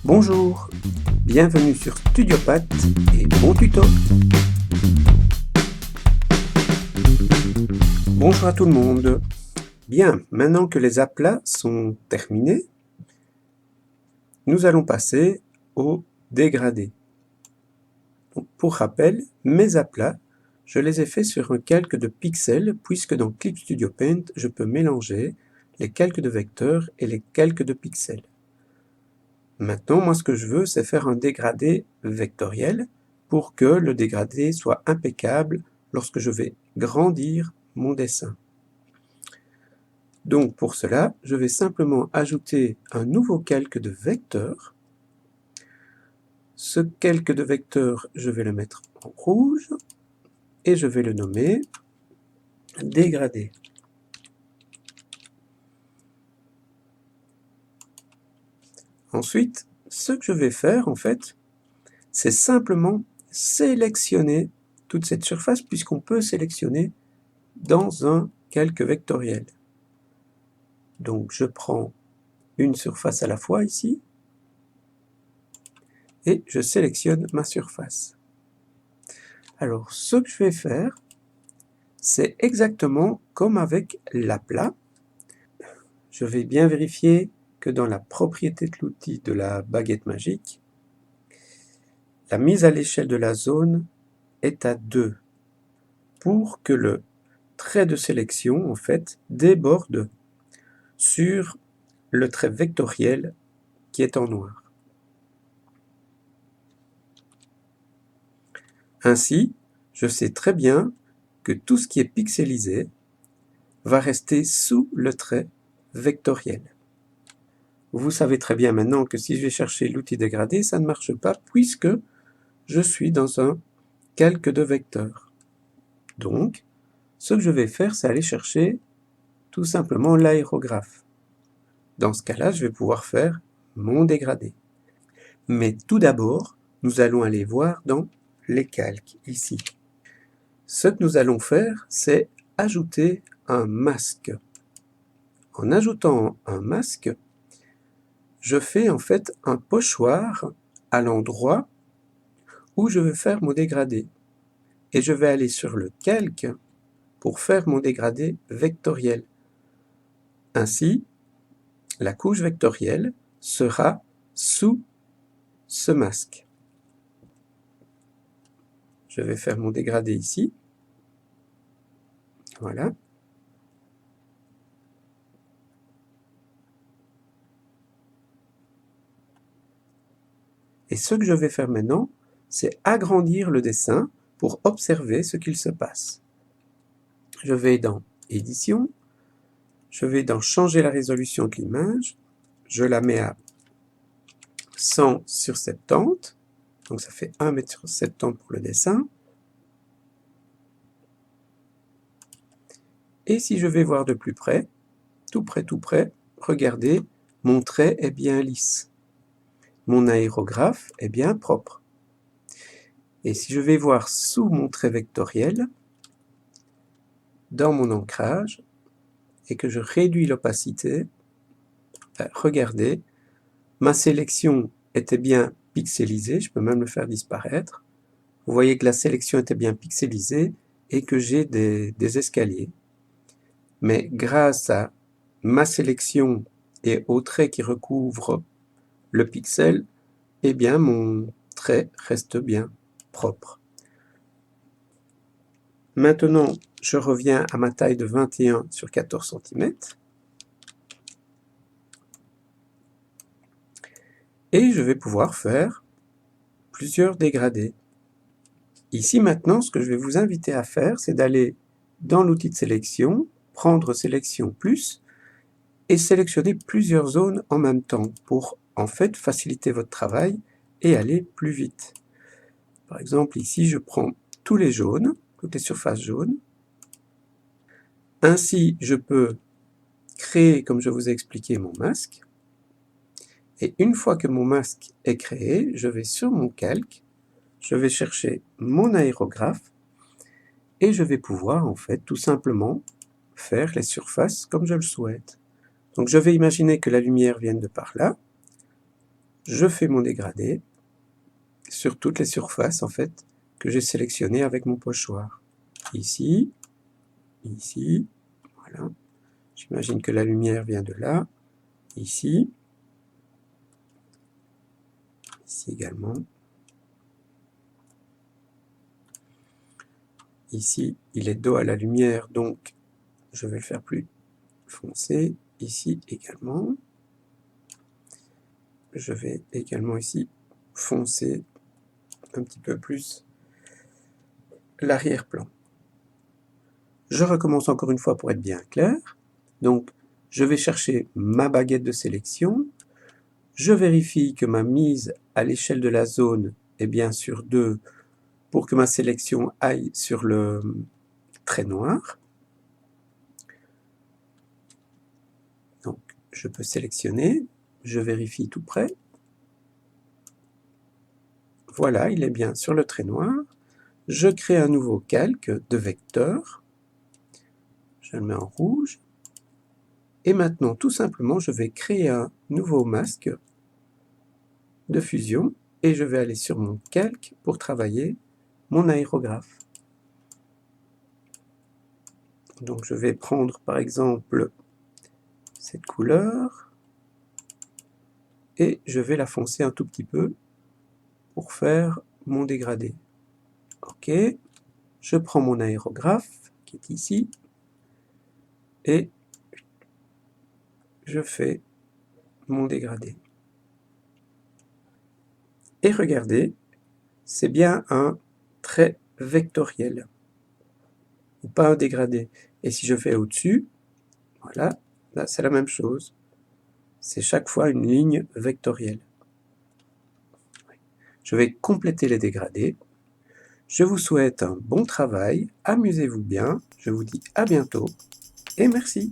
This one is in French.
Bonjour, bienvenue sur Studiopath et bon tuto. Bonjour à tout le monde. Bien, maintenant que les aplats sont terminés, nous allons passer au dégradé. Donc, pour rappel, mes aplats, je les ai faits sur un calque de pixels puisque dans Clip Studio Paint, je peux mélanger les calques de vecteurs et les calques de pixels. Maintenant, moi, ce que je veux, c'est faire un dégradé vectoriel pour que le dégradé soit impeccable lorsque je vais grandir mon dessin. Donc, pour cela, je vais simplement ajouter un nouveau calque de vecteur. Ce calque de vecteur, je vais le mettre en rouge et je vais le nommer dégradé. Ensuite, ce que je vais faire, en fait, c'est simplement sélectionner toute cette surface, puisqu'on peut sélectionner dans un calque vectoriel. Donc, je prends une surface à la fois ici, et je sélectionne ma surface. Alors, ce que je vais faire, c'est exactement comme avec l'aplat. Je vais bien vérifier que dans la propriété de l'outil de la baguette magique, la mise à l'échelle de la zone est à 2 pour que le trait de sélection, en fait, déborde sur le trait vectoriel qui est en noir. Ainsi, je sais très bien que tout ce qui est pixelisé va rester sous le trait vectoriel. Vous savez très bien maintenant que si je vais chercher l'outil dégradé, ça ne marche pas puisque je suis dans un calque de vecteur. Donc, ce que je vais faire, c'est aller chercher tout simplement l'aérographe. Dans ce cas-là, je vais pouvoir faire mon dégradé. Mais tout d'abord, nous allons aller voir dans les calques, ici. Ce que nous allons faire, c'est ajouter un masque. En ajoutant un masque, je fais en fait un pochoir à l'endroit où je veux faire mon dégradé. Et je vais aller sur le calque pour faire mon dégradé vectoriel. Ainsi, la couche vectorielle sera sous ce masque. Je vais faire mon dégradé ici. Voilà. Et ce que je vais faire maintenant, c'est agrandir le dessin pour observer ce qu'il se passe. Je vais dans Édition, je vais dans Changer la résolution de l'image, je la mets à 100 sur 70, donc ça fait 1 mètre sur 70 pour le dessin. Et si je vais voir de plus près, tout près, regardez, mon trait est bien lisse. Mon aérographe est bien propre. Et si je vais voir sous mon trait vectoriel, dans mon ancrage, et que je réduis l'opacité, regardez, ma sélection était bien pixelisée, je peux même le faire disparaître. Vous voyez que la sélection était bien pixelisée et que j'ai des escaliers. Mais grâce à ma sélection et au trait qui recouvre le pixel, eh bien mon trait reste bien propre. Maintenant, je reviens à ma taille de 21 sur 14 cm. Et je vais pouvoir faire plusieurs dégradés. Ici maintenant, ce que je vais vous inviter à faire, c'est d'aller dans l'outil de sélection, prendre Sélection plus, et sélectionner plusieurs zones en même temps pour en fait faciliter votre travail et aller plus vite. Par exemple, ici, je prends tous les jaunes, toutes les surfaces jaunes. Ainsi, je peux créer, comme je vous ai expliqué, mon masque. Et une fois que mon masque est créé, je vais sur mon calque, je vais chercher mon aérographe et je vais pouvoir en fait tout simplement faire les surfaces comme je le souhaite. Donc je vais imaginer que la lumière vienne de par là. je fais mon dégradé sur toutes les surfaces en fait que j'ai sélectionnées avec mon pochoir. Ici, ici, voilà. J'imagine que la lumière vient de là, ici, ici également. Ici, il est dos à la lumière, donc je vais le faire plus foncé. Ici également. Je vais également ici foncer un petit peu plus l'arrière-plan. Je recommence encore une fois pour être bien clair. Donc, je vais chercher ma baguette de sélection. Je vérifie que ma mise à l'échelle de la zone est bien sur 2 pour que ma sélection aille sur le trait noir. Donc, je peux sélectionner. Je vérifie tout près. Voilà, il est bien sur le trait noir. Je crée un nouveau calque de vecteur. Je le mets en rouge. Et maintenant, tout simplement, je vais créer un nouveau masque de fusion et je vais aller sur mon calque pour travailler mon aérographe. Donc, je vais prendre par exemple cette couleur et je vais la foncer un tout petit peu pour faire mon dégradé. OK, je prends mon aérographe qui est ici et je fais mon dégradé. Et regardez, c'est bien un trait vectoriel, ou pas un dégradé. Et si je fais au-dessus, voilà, là c'est la même chose. C'est chaque fois une ligne vectorielle. Je vais compléter les dégradés. Je vous souhaite un bon travail, amusez-vous bien, je vous dis à bientôt et merci.